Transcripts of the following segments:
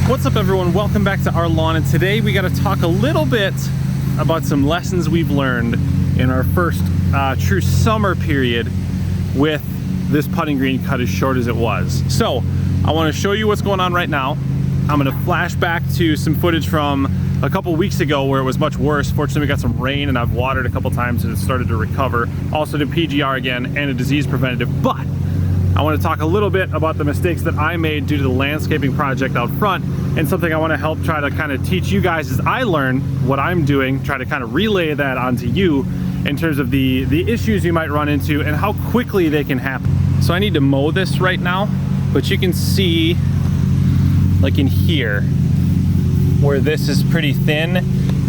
What's up everyone, welcome back to our lawn, and today we got to talk a little bit about some lessons we've learned in our first true summer period with this putting green cut as short as it was. So I want to show you what's going on right now. I'm going to flash back to some footage from a couple weeks ago where it was much worse. Fortunately we got some rain and I've watered a couple times and it started to recover. Also did PGR again and a disease preventative, but I want to talk a little bit about the mistakes that I made due to the landscaping project out front, and something I want to help try to kind of teach you guys as I learn what I'm doing, try to kind of relay that onto you in terms of the issues you might run into and how quickly they can happen. So I need to mow this right now, but you can see like in here where this is pretty thin,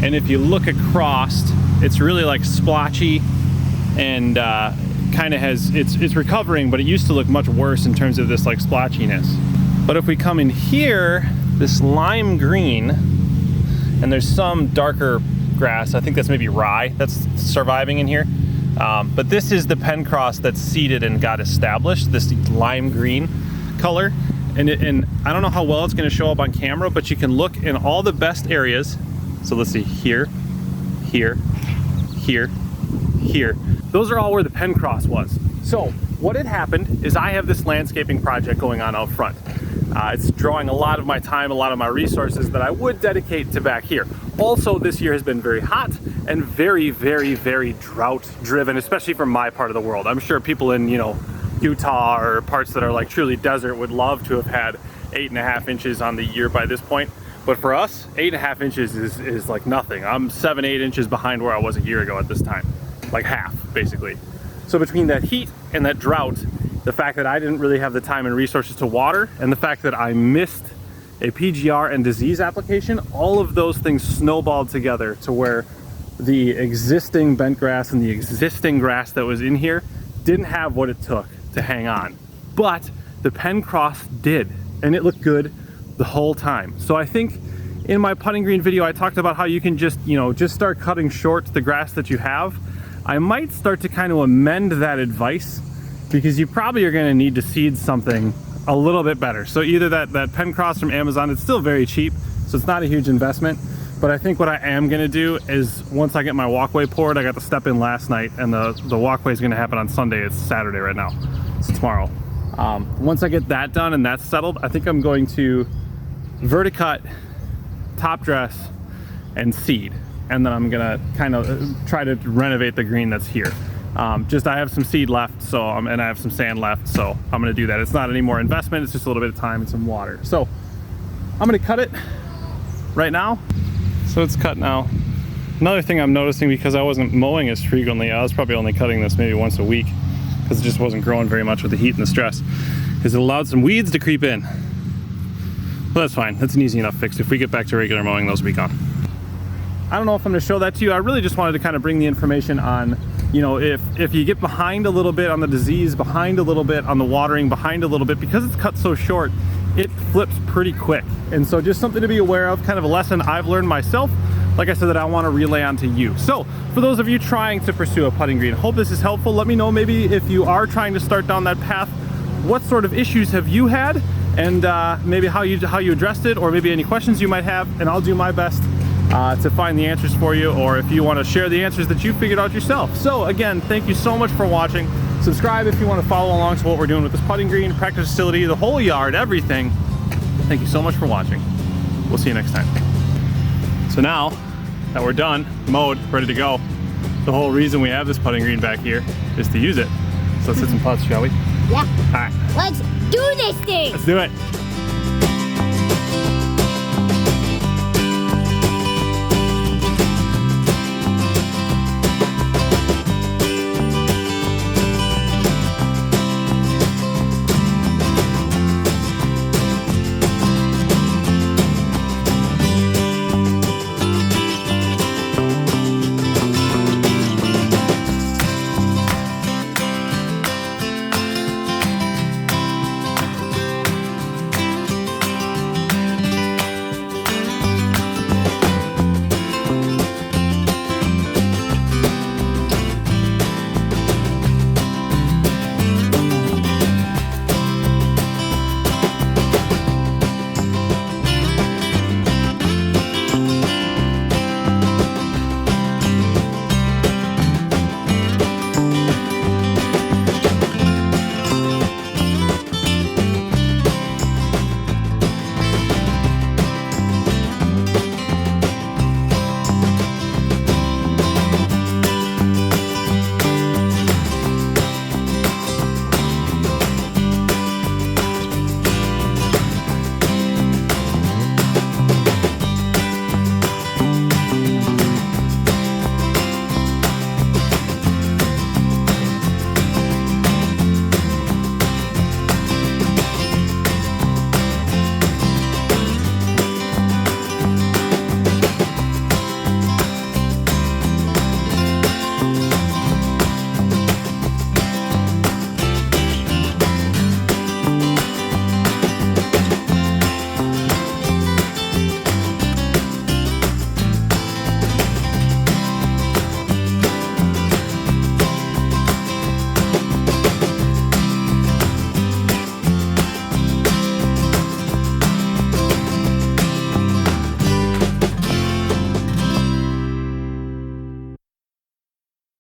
and if you look across it's really like splotchy and kind of has, it's recovering, but it used to look much worse in terms of this like splotchiness. But if we come in here, this lime green, and there's some darker grass, I think that's maybe rye that's surviving in here, but this is the pen cross that's seeded and got established, this lime green color. And I don't know how well it's going to show up on camera, but you can look in all the best areas. So let's see, here, here, here, here. Those are all where the pen cross was. So what had happened is I have this landscaping project going on out front. It's drawing a lot of my time, a lot of my resources that I would dedicate to back here. Also, this year has been very hot and very, very, very drought driven, especially from my part of the world. I'm sure people in, you know, Utah or parts that are like truly desert would love to have had 8.5 inches on the year by this point. But for us, 8.5 inches is like nothing. I'm 7-8 inches behind where I was a year ago at this time. Like half, basically. So between that heat and that drought, the fact that I didn't really have the time and resources to water, and the fact that I missed a PGR and disease application, all of those things snowballed together to where the existing bent grass and the existing grass that was in here didn't have what it took to hang on. But the pen cross did, and it looked good the whole time. So I think in my putting green video I talked about how you can just, you know, just start cutting short the grass that you have. I might start to kind of amend that advice, because you probably are going to need to seed something a little bit better. So either that pen cross from Amazon, it's still very cheap, so it's not a huge investment. But I think what I am going to do is, once I get my walkway poured, I got to step in last night, and the walkway is going to happen on Sunday. It's Saturday right now, so tomorrow. Once I get that done and that's settled, I think I'm going to verticut, top dress, and seed. And then I'm gonna kind of try to renovate the green that's here. Just I have some seed left, so and I have some sand left, so I'm gonna do that. It's not any more investment, it's just a little bit of time and some water. So I'm gonna cut it right now. So it's cut now. Another thing I'm noticing, because I wasn't mowing as frequently, I was probably only cutting this maybe once a week, because it just wasn't growing very much with the heat and the stress, is it allowed some weeds to creep in. But that's fine, that's an easy enough fix. If we get back to regular mowing, those will be gone. I don't know if I'm going to show that to you. I really just wanted to kind of bring the information on, you know, if you get behind a little bit on the disease, behind a little bit on the watering, behind a little bit, because it's cut so short, it flips pretty quick. And so just something to be aware of, kind of a lesson I've learned myself, like I said, that I want to relay onto you. So for those of you trying to pursue a putting green, hope this is helpful. Let me know maybe if you are trying to start down that path, what sort of issues have you had, and maybe how you addressed it, or maybe any questions you might have, and I'll do my best to find the answers for you, or if you want to share the answers that you figured out yourself. So again, thank you so much for watching. Subscribe if you want to follow along to what we're doing with this putting green, practice facility, the whole yard, everything. Thank you so much for watching. We'll see you next time. So now that we're done, mowed, ready to go, the whole reason we have this putting green back here is to use it. So let's hit some putts, shall we? Yeah. All right. Let's do this thing. Let's do it.